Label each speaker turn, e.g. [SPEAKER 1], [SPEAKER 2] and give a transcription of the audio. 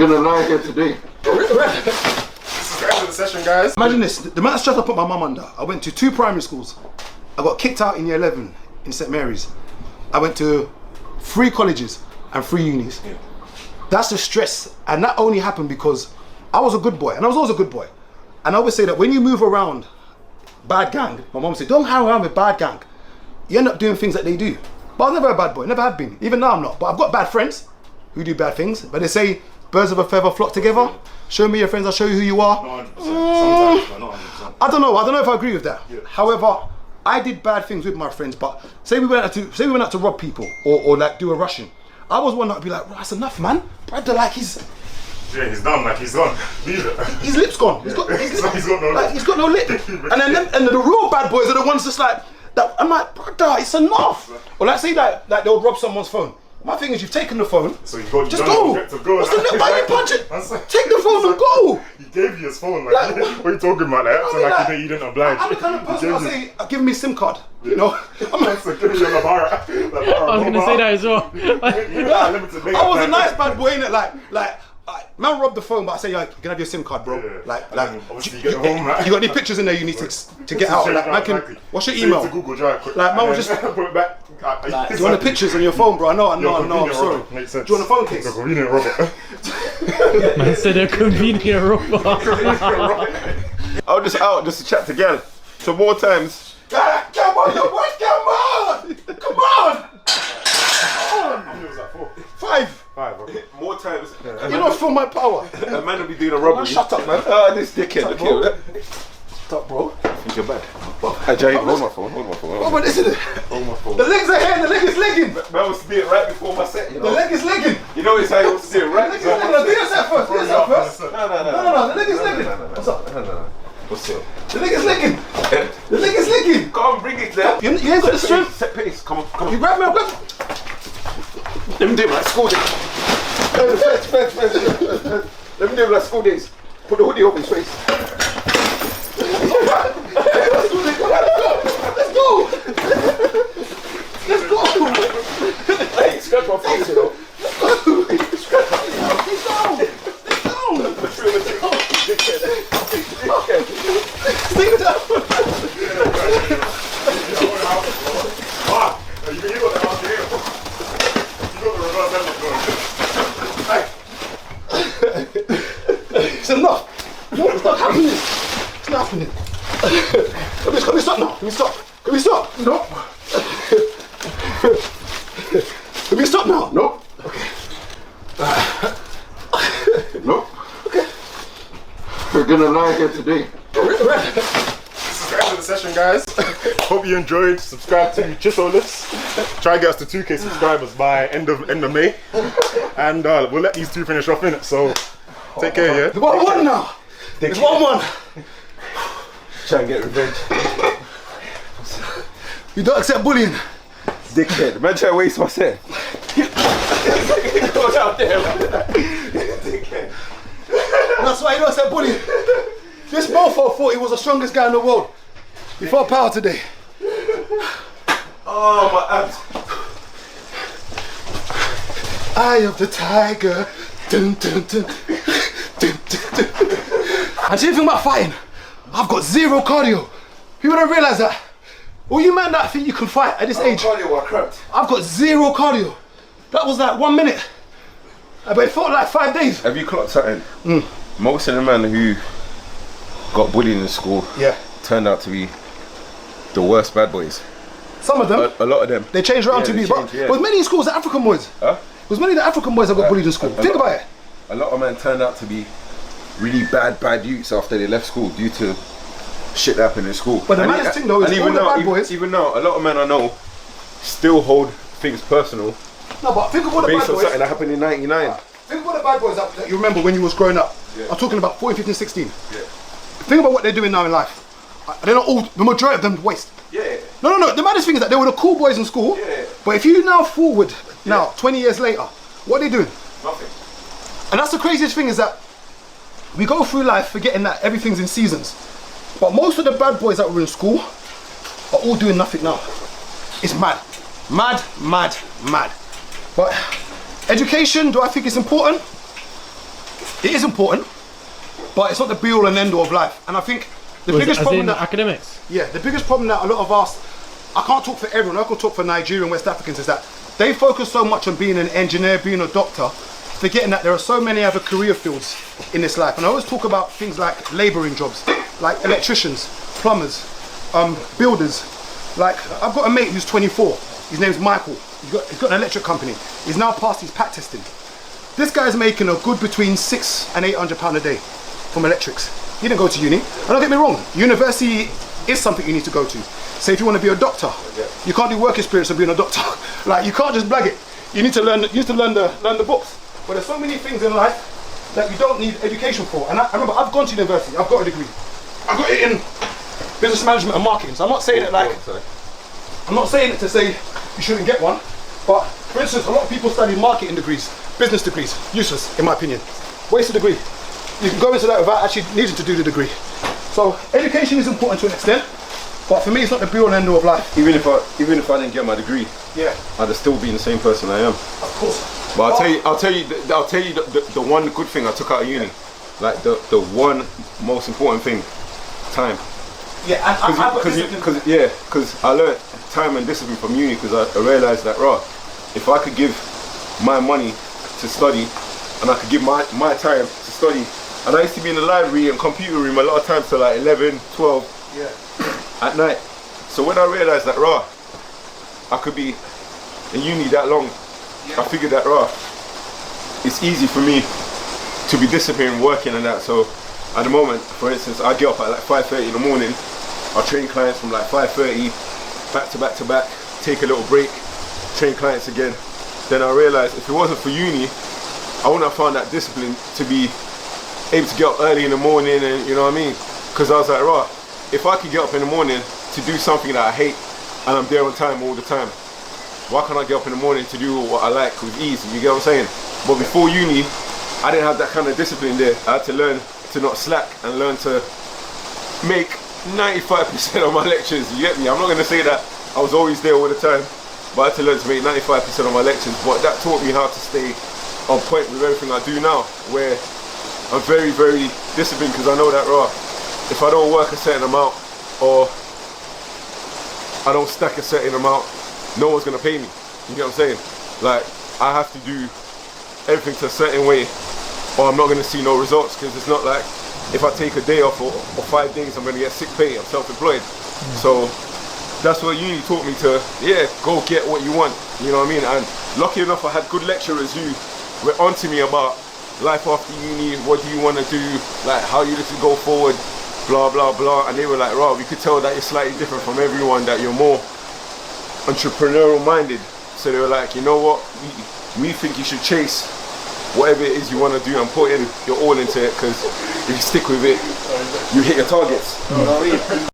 [SPEAKER 1] gonna lie here today.
[SPEAKER 2] This is the end of the session, guys.
[SPEAKER 3] Imagine this, the amount of stress I put my mum under. I went to 2 primary schools. I got kicked out in year 11 in St. Mary's. I went to 3 colleges and 3 unis. Yeah. That's the stress, and that only happened because I was a good boy, and I was always a good boy. And I always say that when you move around bad gang, my mum said, don't hang around with bad gang. You end up doing things that they do. But I was never a bad boy, never have been. Even now I'm not. But I've got bad friends who do bad things. But they say, birds of a feather flock together. Show me your friends, I'll show you who you are.
[SPEAKER 2] Not 100%. Sometimes, but not 100%.
[SPEAKER 3] I don't know if I agree with that. Yeah. However, I did bad things with my friends, but say we went out to rob people or like do a Russian. I was one that would be like, that's enough, man. Brother, like he's
[SPEAKER 2] done, like he's gone. Leave it.
[SPEAKER 3] His lip's gone. He's got no lip. He's got no lip. and the real bad boys are the ones that's like, I'm like, brother, it's enough. Or like say like they'll rob someone's phone. My thing is, you've taken the phone. So just go. What's the why you punch it? Take the phone and go.
[SPEAKER 2] He gave you his phone. Like what are you talking about? Like you didn't oblige.
[SPEAKER 3] I'm the kind of person I'll say, give me a SIM card. You know?
[SPEAKER 2] I'm like, so give me your Labara.
[SPEAKER 4] I was gonna say that as well.
[SPEAKER 3] I was a nice bad boy, innit? Like, man robbed the phone, but I say, you can have your SIM card, bro. Yeah. Like,
[SPEAKER 2] obviously you
[SPEAKER 3] got any pictures in there you need to get out? Like, man can, what's your email?
[SPEAKER 2] To Google Drive, quick.
[SPEAKER 3] Like, man will just put it back. Like, do you want the pictures on your phone, bro? I'm sorry.
[SPEAKER 2] Makes sense.
[SPEAKER 3] Do you want a phone case?
[SPEAKER 2] Convenient robber.
[SPEAKER 4] Man said a convenient robber.
[SPEAKER 1] I was just out just to chat to girl. So more times.
[SPEAKER 3] Come on, your boy, come on! Come on!
[SPEAKER 2] How many was that for?
[SPEAKER 3] 5.
[SPEAKER 2] 5, okay.
[SPEAKER 1] More times.
[SPEAKER 3] You don't feel my power.
[SPEAKER 1] A man will be doing a robbery.
[SPEAKER 3] Shut up, man.
[SPEAKER 1] This dickhead.
[SPEAKER 3] Shut up, bro.
[SPEAKER 1] I think you're bad. Hey, Jay, hold my phone.
[SPEAKER 3] What about this?
[SPEAKER 1] Hold my phone.
[SPEAKER 3] The legs are here, the leg is legging.
[SPEAKER 1] Man was to do it right before my set, you know.
[SPEAKER 3] The leg is legging.
[SPEAKER 1] You know it's how you want to do it right.
[SPEAKER 3] The leg is legging. Do your set first. Do your set first. No. The leg is legging. What's up?
[SPEAKER 1] No. What's up?
[SPEAKER 3] The leg is legging. The leg is legging.
[SPEAKER 1] Come on, bring it there.
[SPEAKER 3] You ain't got the strength.
[SPEAKER 1] Set pace. Come on.
[SPEAKER 3] You grab me, I'll grab.
[SPEAKER 1] Let me do it like school days. Let me do it like school days. Put the hoodie over his face. Let's go. Hey, scratch my face, you know. Scratch my face.
[SPEAKER 3] Let's go. It's enough. No, it's not happening. It's not happening. Can we stop now? Can we stop? No. Can we stop now?
[SPEAKER 1] Nope.
[SPEAKER 3] Okay.
[SPEAKER 1] Nope.
[SPEAKER 3] Okay.
[SPEAKER 1] We're gonna lie here today.
[SPEAKER 2] This is the end of the session, guys. Hope you enjoyed. Subscribe to Chzo List. Try and get us to 2K subscribers by end of May, and we'll let these 2 finish off in it. So take care, yeah.
[SPEAKER 3] 1-1 now. It's 1-1.
[SPEAKER 1] Try and get revenge.
[SPEAKER 3] You don't accept bullying.
[SPEAKER 1] Dickhead. Man, try to waste my set. Go out there. Dickhead.
[SPEAKER 3] That's why you don't accept bullying. This mofo thought he was the strongest guy in the world. He fought power today.
[SPEAKER 1] Oh, my abs.
[SPEAKER 3] Eye of the tiger. Dun, dun, dun. Dun, dun, dun. And see the thing about fighting, I've got 0 cardio. People don't realise that. All you man that think you can fight at this age,
[SPEAKER 1] Cardio, I cramped.
[SPEAKER 3] I've got 0 cardio. That was like 1 minute. But it felt like 5 days.
[SPEAKER 1] Have you clocked something? Most of the men who got bullied in school turned out to be the worst bad boys.
[SPEAKER 3] Some of them.
[SPEAKER 1] A lot of them.
[SPEAKER 3] They changed around to be, but there was many in schools, the African boys.
[SPEAKER 1] Huh?
[SPEAKER 3] There was many of the African boys that got bullied in school. Think about it.
[SPEAKER 1] A lot of men turned out to be really bad youths after they left school due to shit that happened in school.
[SPEAKER 3] But the maddest thing though is all the bad boys.
[SPEAKER 1] Even now, a lot of men I know still hold things personal.
[SPEAKER 3] No, but think of all the bad
[SPEAKER 1] based on
[SPEAKER 3] boys.
[SPEAKER 1] something that happened in '99.
[SPEAKER 3] Think of all the bad boys that you remember when you was growing up. I'm talking about 14, 15, 16.
[SPEAKER 1] Yeah.
[SPEAKER 3] Think about what they're doing now in life. They're not all, the majority of them waste.
[SPEAKER 1] Yeah.
[SPEAKER 3] No. The maddest thing is that they were the cool boys in school.
[SPEAKER 1] Yeah.
[SPEAKER 3] But if you now forward, now 20 years later, what are they doing?
[SPEAKER 1] Nothing.
[SPEAKER 3] And that's the craziest thing is that we go through life forgetting that everything's in seasons. But most of the bad boys that were in school are all doing nothing now. It's mad. Mad. But education, do I think it's important? it is important, but it's not the be all and end all of life. And I think the biggest problem that
[SPEAKER 4] academics.
[SPEAKER 3] Yeah, the biggest problem that a lot of us, I can't talk for everyone, I can talk for Nigerian West Africans, is that they focus so much on being an engineer, being a doctor, forgetting that there are so many other career fields in this life. And I always talk about things like labouring jobs, like electricians, plumbers, builders. Like, I've got a mate who's 24, his name's Michael, he's got an electric company. He's now passed his pack testing. This guy's making a good between £600 and £800 a day from electrics. He didn't go to uni. And don't get me wrong, university is something you need to go to. Say if you want to be a doctor, you can't do work experience of being a doctor. Like, you can't just blag it. You need to learn the books. But there's so many things in life that you don't need education for. And I remember, I've gone to university, I've got a degree. I've got it in business management and marketing. So I'm not saying it like, I'm not saying it to say you shouldn't get one. But for instance, a lot of people study marketing degrees, business degrees, useless in my opinion. Waste of degree. You can go into that without actually needing to do the degree. So education is important to an extent, but for me it's not the be all and end all of life.
[SPEAKER 1] Even if I didn't get my degree, I'd still be the same person I am.
[SPEAKER 3] Of course.
[SPEAKER 1] But I'll tell you the one good thing I took out of uni, like the one most important thing, time.
[SPEAKER 3] Yeah, and
[SPEAKER 1] because I learned time and discipline from uni, because I realized that if I could give my money to study and I could give my time to study, and I used to be in the library and computer room a lot of times till like 11, 12 at night. So when I realized that I could be in uni that long, I figured that it's easy for me to be disciplined working and that. So at the moment, for instance, I get up at like 5:30 in the morning, I train clients from like 5:30 back to back, take a little break, train clients again. Then I realized if it wasn't for uni, I wouldn't have found that discipline to be able to get up early in the morning, and you know what I mean? Because I was like, if I could get up in the morning to do something that I hate and I'm there on time all the time, why can't I get up in the morning to do what I like with ease? You get what I'm saying? But before uni, I didn't have that kind of discipline there. I had to learn to not slack and learn to make 95% of my lectures. You get me? I'm not going to say that I was always there all the time, but I had to learn to make 95% of my lectures. But that taught me how to stay on point with everything I do now, where I'm very, very disciplined, because I know that if I don't work a certain amount or I don't stack a certain amount, no one's gonna pay me. You get what I'm saying? Like, I have to do everything to a certain way or I'm not gonna see no results, because it's not like if I take a day off or 5 days I'm gonna get sick pay. I'm self-employed. So that's what uni taught me to, go get what you want. You know what I mean? And lucky enough I had good lecturers who were onto me about life after uni, what do you want to do, like how you need to go forward, blah blah blah. And they were like, we could tell that you're slightly different from everyone, that you're more entrepreneurial minded. So they were like, you know what, we think you should chase whatever it is you want to do and put in your all into it, because if you stick with it, you hit your targets. You know what I mean?